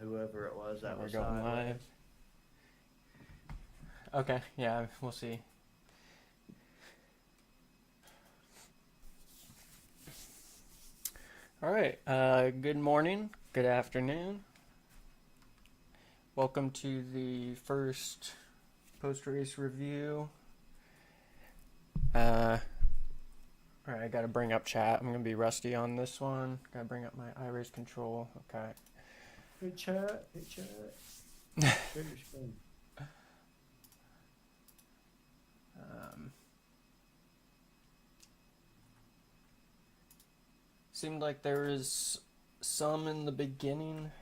whoever it was that We're was going sideways. live. Okay, yeah, we'll see. All right, good morning, good afternoon. Welcome to the first post-race review. All right, I gotta bring up chat. I'm gonna be rusty on this one. Gotta bring up my iRace control. Okay. Hey chat, hey chat. Share your screen. Seemed like there was some in the beginning,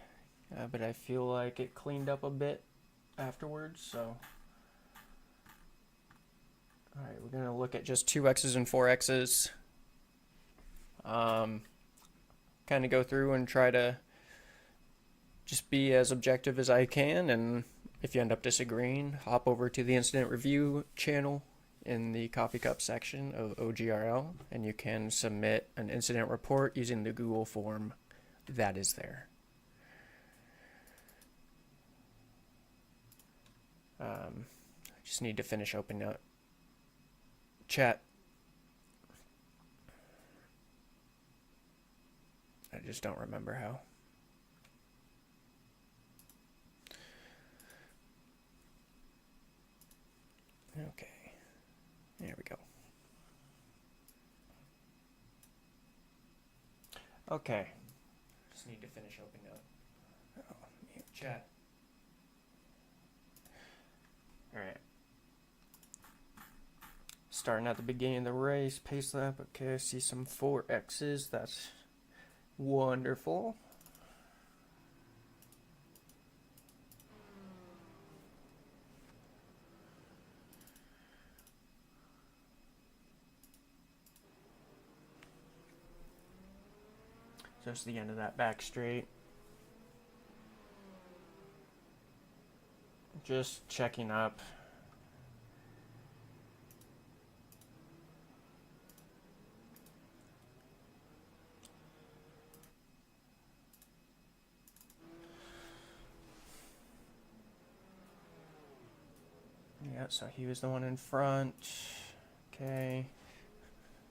but I feel like it cleaned up a bit afterwards, so. All right, we're gonna look at just 2x's and 4x's. Kind of go through and try to just be as objective as I can, and if you end up disagreeing, hop over to the incident review channel in the coffee cup section of OGRL, and you can submit an incident report using the Google form that is there. I just need to finish opening up chat. I just don't remember how. Okay, there we go. Okay, just need to finish opening up mute chat. All right. Starting at the beginning of the race, pace lap. Okay, I see some 4x's. That's wonderful. So it's the end of that back straight. Just checking up. Yeah, so he was the one in front. Okay.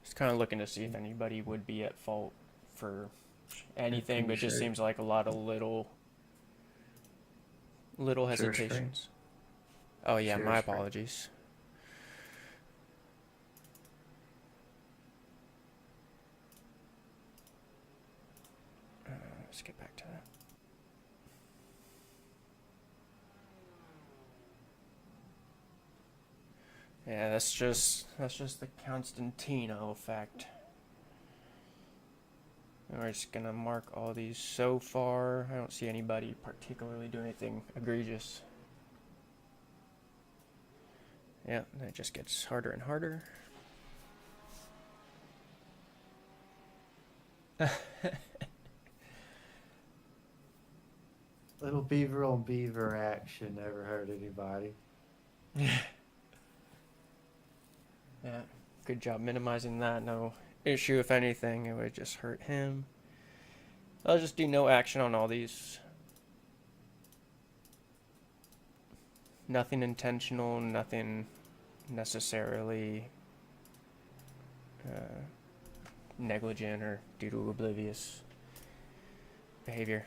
Just kind of looking to see if anybody would be at fault for anything, but it just seems like a lot of little hesitations. Oh yeah, my apologies. Let's get back to that. Yeah, that's just the Constantino effect. And we're just gonna mark all these so far. I don't see anybody particularly doing anything egregious. Yeah, that just gets harder and harder. Little beaver on beaver action never hurt anybody. Yeah, good job minimizing that. No issue. If anything, it would just hurt him. I'll just do no action on all these. Nothing intentional, nothing necessarily negligent or due to oblivious behavior.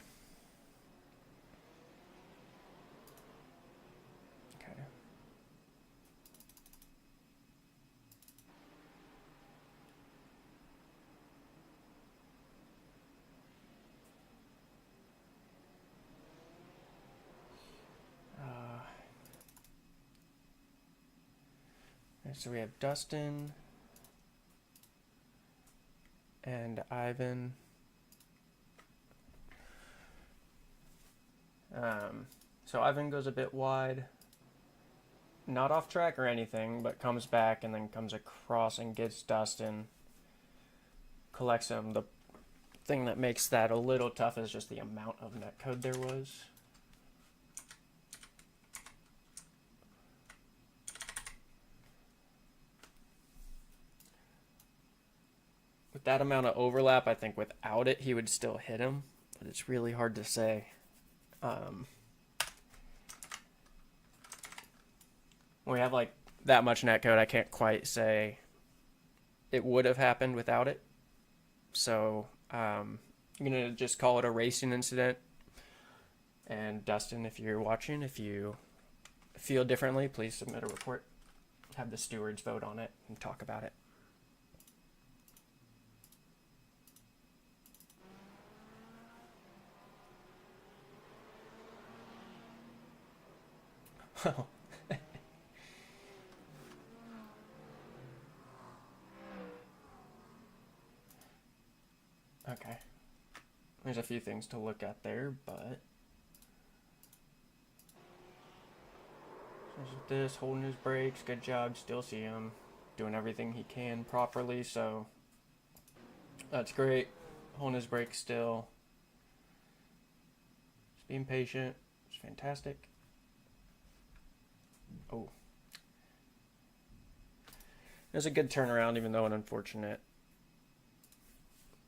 Okay. So we have Dustin and Ivan. So Ivan goes a bit wide, not off track or anything, but comes back and then comes across and gets Dustin, collects him. The thing that makes that a little tough is just the amount of netcode there was. With that amount of overlap, I think without it, he would still hit him, but it's really hard to say. When we have like that much netcode, I can't quite say it would have happened without it. So I'm gonna just call it a racing incident. And Dustin, if you're watching, if you feel differently, please submit a report. Have the stewards vote on it and talk about it. Okay. There's a few things to look at there, but this, holding his brakes, good job. Still see him doing everything he can properly, so that's great. Holding his brakes still. Just being patient. It's fantastic. Oh. It was a good turnaround, even though an unfortunate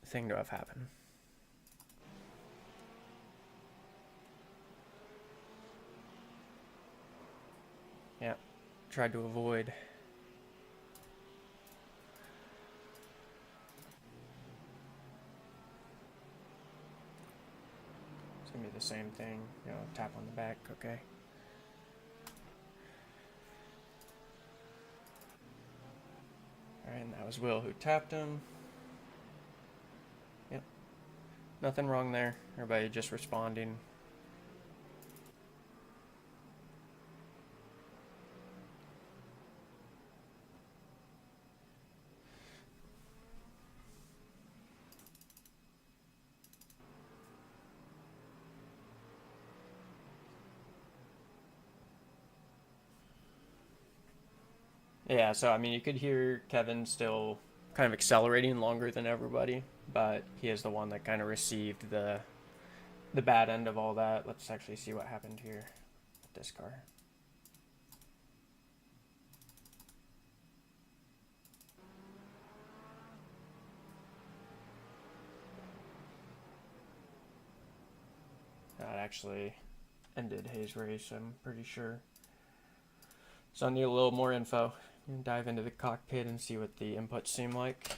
thing to have happened. Yeah. Tried to avoid. It's gonna be the same thing. You know, tap on the back, okay. Alright, and that was Will who tapped him. Yep. Nothing wrong there. Everybody just responding. Yeah, so I mean, you could hear Kevin still kind of accelerating longer than everybody, but he is the one that kind of received the bad end of all that. Let's actually see what happened here with this car. That actually ended Hayes' race, I'm pretty sure. So I need a little more info. Dive into the cockpit and see what the inputs seem like.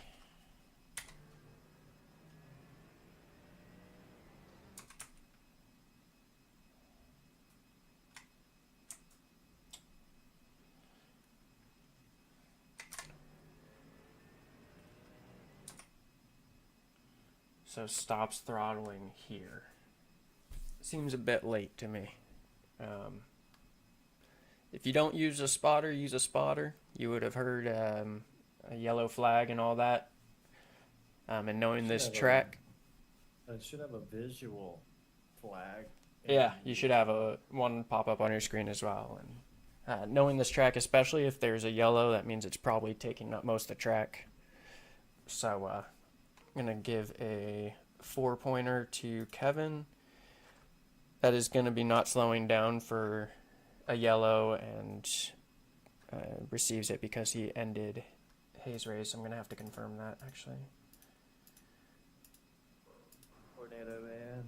So stops throttling here. Seems a bit late to me. If you don't use a spotter, use a spotter. You would have heard a yellow flag and all that. And knowing this track, it should have a visual flag. yeah, you should have one pop up on your screen as well. And knowing this track, especially if there's a yellow, that means it's probably taking up most of the track. So I'm gonna give a 4-pointer to Kevin. That is gonna be not slowing down for a yellow and receives it because he ended Hayes' race. I'm gonna have to confirm that actually. Tornado man.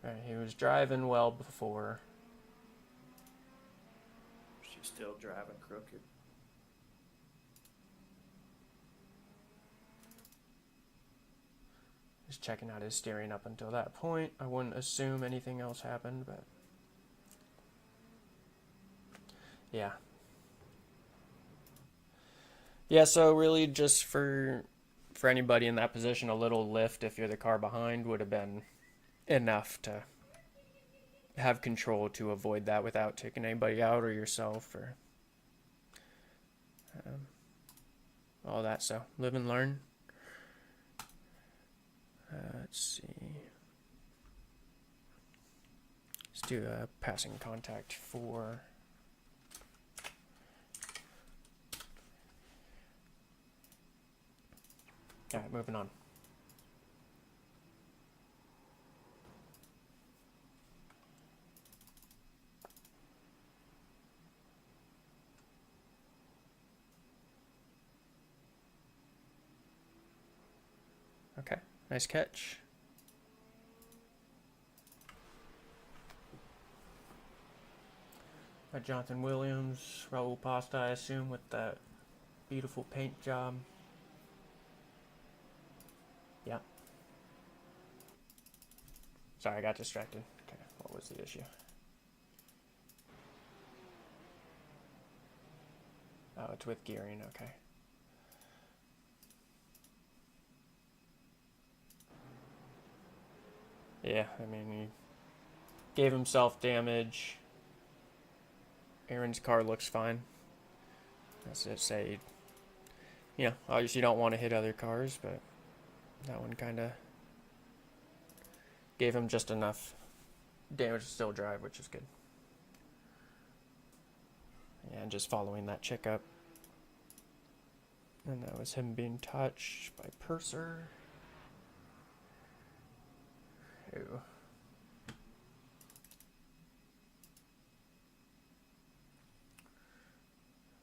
Alright, he was driving well before. She's still driving crooked. Just checking out his steering up until that point. I wouldn't assume anything else happened, but yeah. Yeah, so really just for anybody in that position, a little lift if you're the car behind would have been enough to have control to avoid that without taking anybody out or yourself or all that. So live and learn. Let's see. Let's do a passing contact for. All right, moving on. Okay, nice catch. Got Jonathan Williams, Raul Pasta, I assume, with that beautiful paint job. Yeah. Sorry, I got distracted. Okay, what was the issue? Oh, it's with gearing, okay. Yeah, I mean, he gave himself damage. Aaron's car looks fine. That's it, say, obviously you don't want to hit other cars, but that one kind of gave him just enough damage to still drive, which is good. Yeah, and just following that checkup. And that was him being touched by Purser. Ew.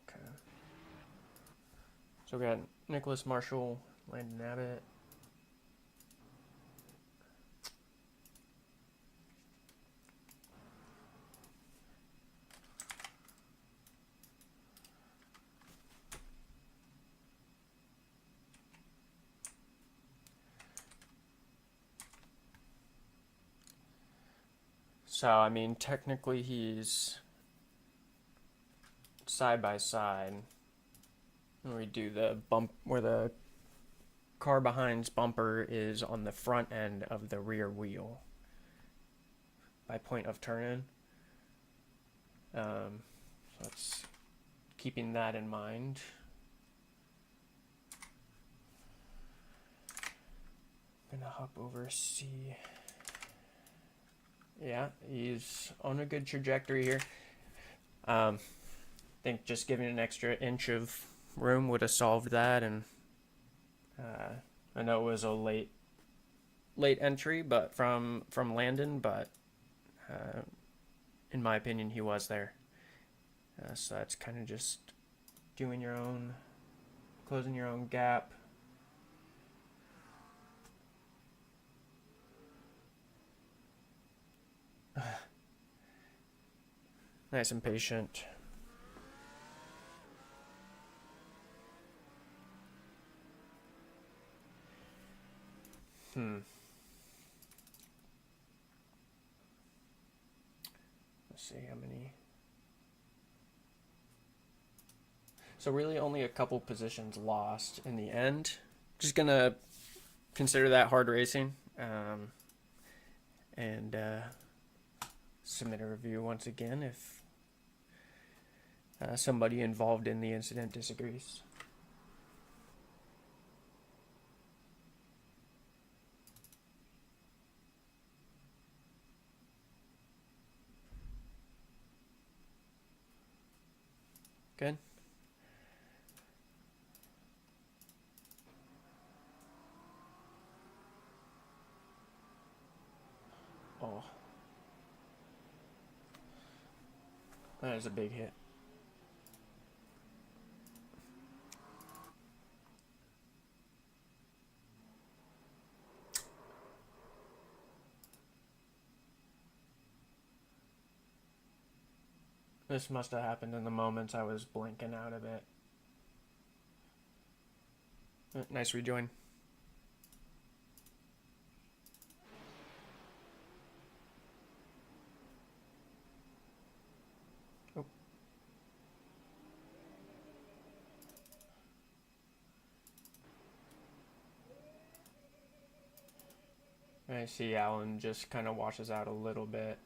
Okay. So we got Nicholas Marshall, Landon Abbott. So, I mean, technically he's side by side. And we do the bump where the car behind's bumper is on the front end of the rear wheel by point of turn-in. So it's keeping that in mind. I'm gonna hop over, see. Yeah, he's on a good trajectory here. I think just giving an extra inch of room would have solved that, and I know it was a late entry, but from Landon, but in my opinion, he was there. So that's kind of just doing your own, closing your own gap. Nice and patient. Let's see how many. So really only a couple positions lost in the end. Just gonna consider that hard racing, and submit a review once again if somebody involved in the incident disagrees. Good. Oh. That is a big hit. This must have happened in the moments I was blinking out of it. Nice rejoin. Oh. I see Alan just kind of washes out a little bit.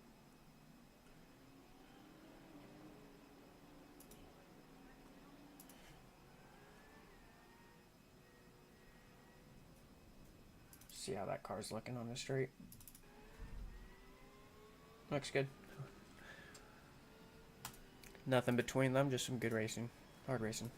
See how that car's looking on the straight. Looks good. Nothing between them, just some good racing. Hard racing.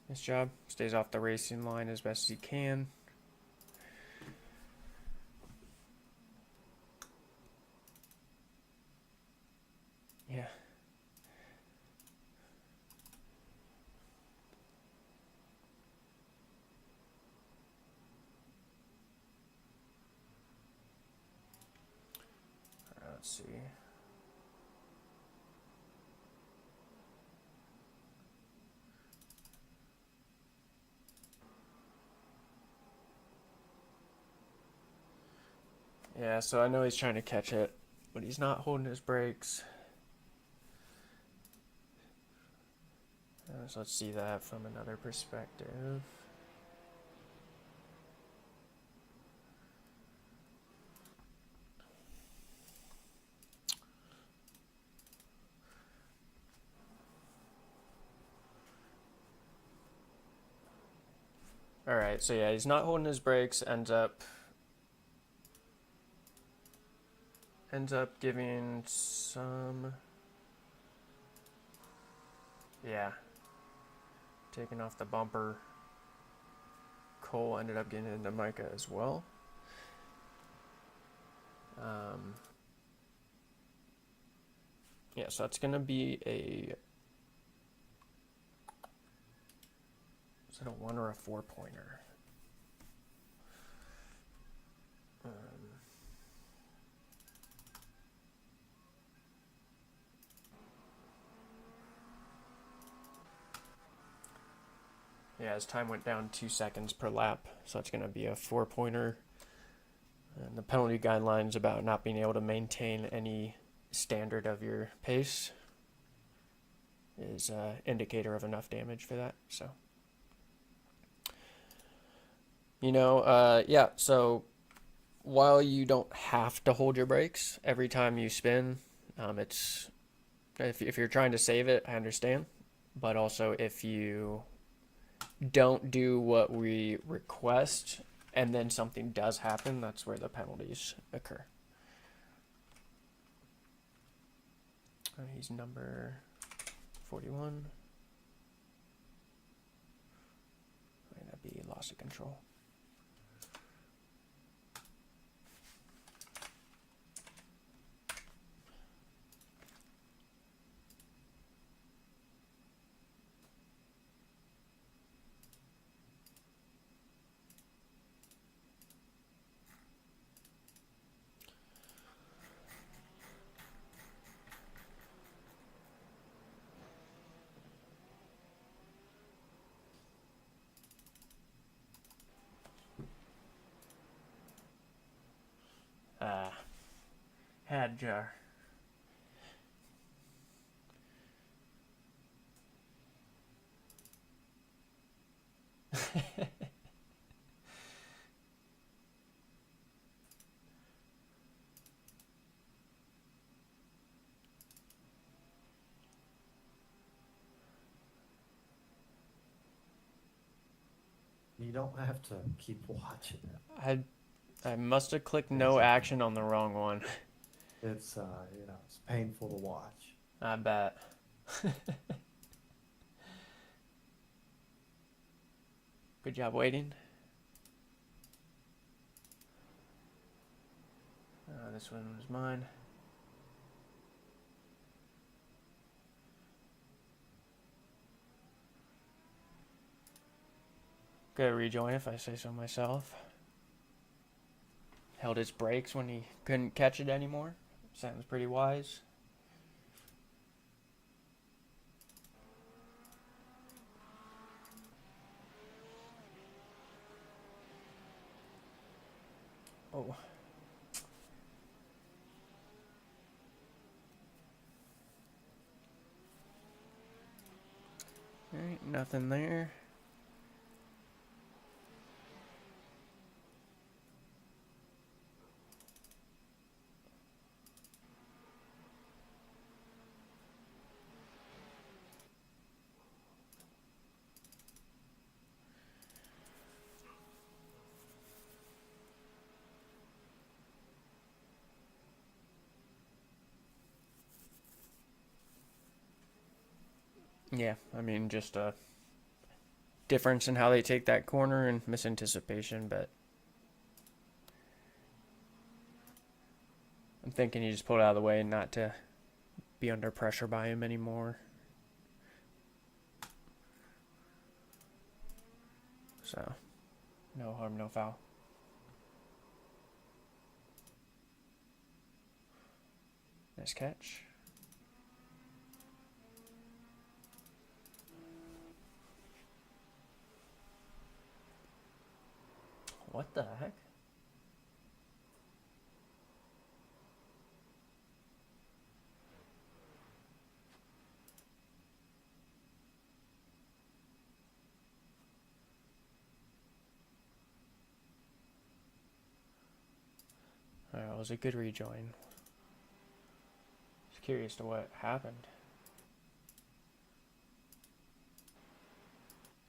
Nice job. Stays off the racing line as best as he can. Yeah. let's see. Yeah, so I know he's trying to catch it, but he's not holding his brakes. So let's see that from another perspective. Alright, so yeah, he's not holding his brakes, ends up giving some, yeah, taking off the bumper. Cole ended up getting into Micah as well. Yeah, so that's gonna be a, is it a 1 or a 4-pointer? Yeah, his time went down 2 seconds per lap, so it's gonna be a 4-pointer. And the penalty guidelines about not being able to maintain any standard of your pace is an indicator of enough damage for that. So, yeah, so while you don't have to hold your brakes every time you spin, it's if you're trying to save it, I understand. But also if you don't do what we request and then something does happen, that's where the penalties occur. He's number 41. That'd be loss of control. Had jar. You don't have to keep watching it. I must have clicked no action on the wrong one. It's it's painful to watch. I bet. Good job waiting. This one was mine. Good rejoin if I say so myself. Held his brakes when he couldn't catch it anymore. Sounds pretty wise. Oh. Alright, nothing there. Yeah, I mean, just a difference in how they take that corner and misanticipation, but I'm thinking he just pulled it out of the way and not to be under pressure by him anymore. So, no harm, no foul. Nice catch. What the heck? Alright, it was a good rejoin. Just curious to what happened.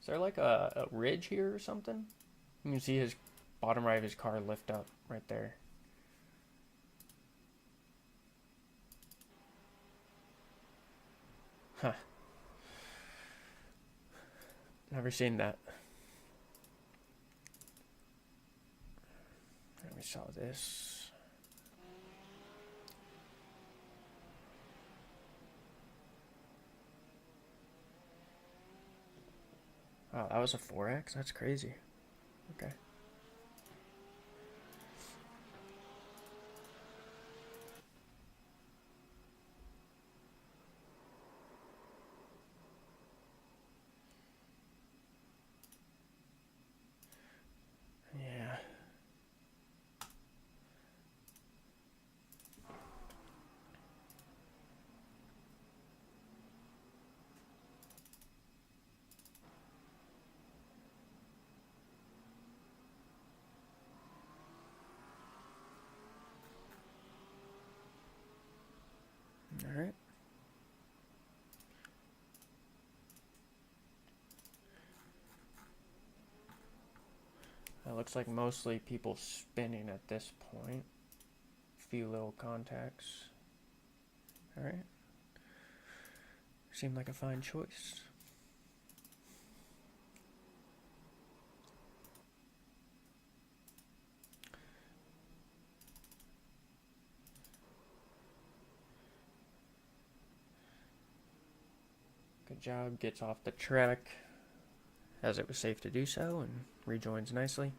Is there like a ridge here or something? You can see his bottom right of his car lift up right there. Huh. Never seen that. And we saw this. Oh, that was a 4X? That's crazy. Okay. Yeah. All right. It looks like mostly people spinning at this point. Few little contacts. All right. Seemed like a fine choice. Good job. Gets off the track as it was safe to do so and rejoins nicely.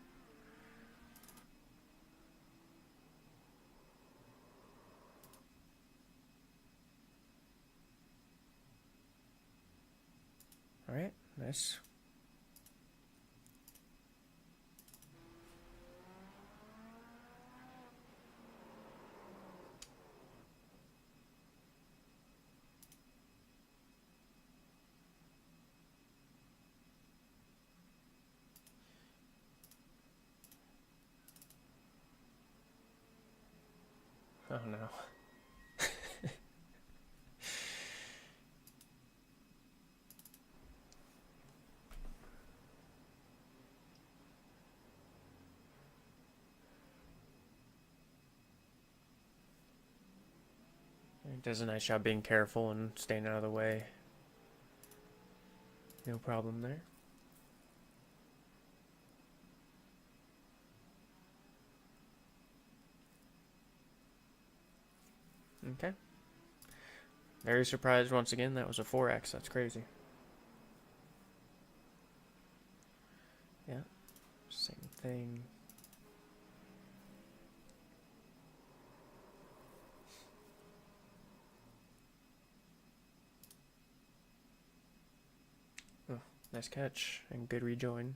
All right. Nice. Oh no. He does a nice job being careful and staying out of the way. No problem there. Okay. Very surprised once again that was a 4X. That's crazy. Yeah. Same thing. Oh, nice catch and good rejoin.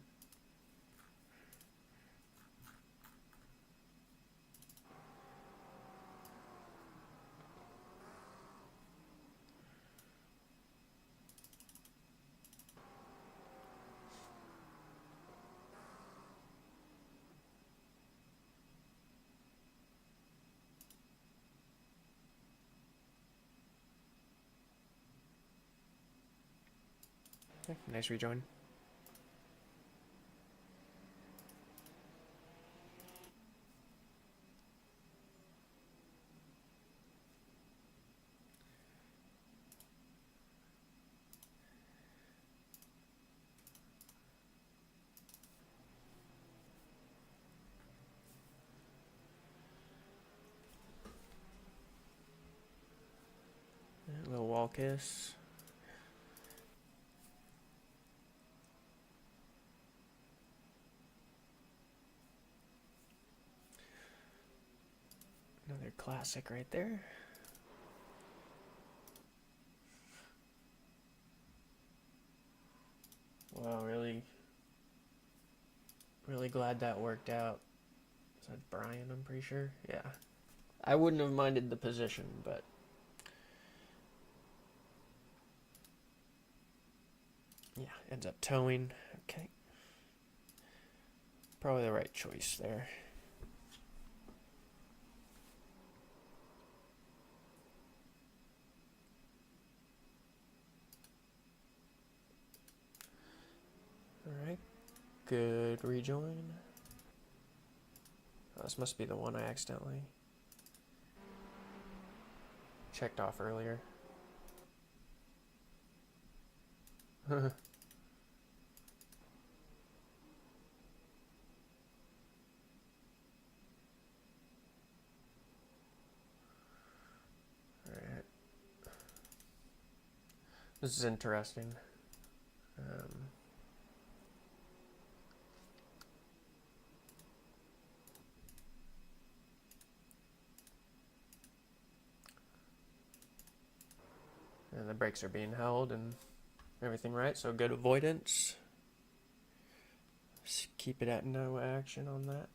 Okay, nice rejoin. A little wall kiss. Another classic right there. Well, really glad that worked out. Is that Brian, I'm pretty sure? Yeah. I wouldn't have minded the position, but yeah, ends up towing. Okay. Probably the right choice there. Alright. Good rejoin. Oh, this must be the one I accidentally checked off earlier. Alright. This is interesting. And the brakes are being held and everything right, so good avoidance. Just keep it at no action on that.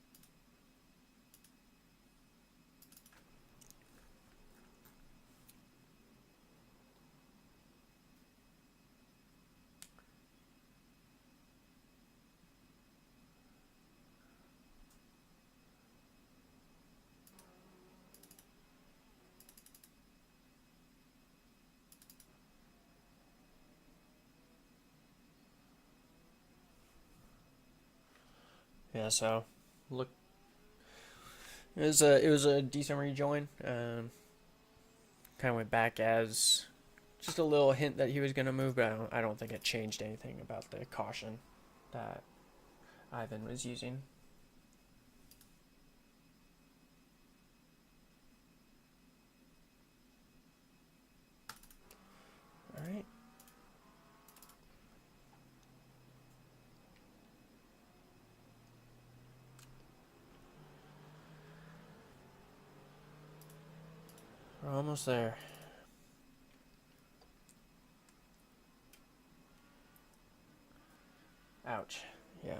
Yeah, so look, it was a decent rejoin. Kind of went back as just a little hint that he was gonna move, but I don't think it changed anything about the caution that Ivan was using. All right. We're almost there. Ouch. Yeah.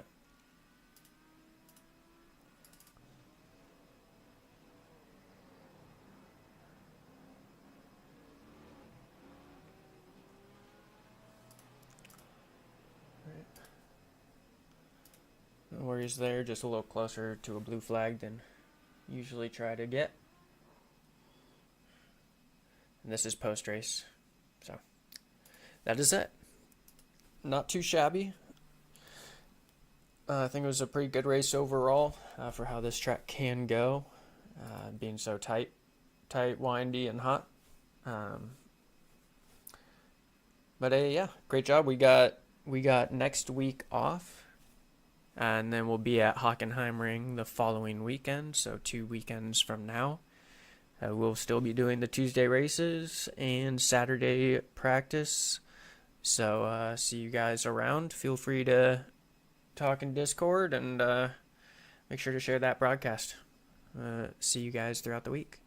No worries there, just a little closer to a blue flag than usually try to get. And this is post race. So that is it. Not too shabby. I think it was a pretty good race overall for how this track can go, being so tight, windy, and hot. But yeah, great job. We got next week off, and then we'll be at Hockenheimring the following weekend. So 2 weekends from now, we'll still be doing the Tuesday races and Saturday practice. So see you guys around. Feel free to talk in Discord and make sure to share that broadcast. See you guys throughout the week.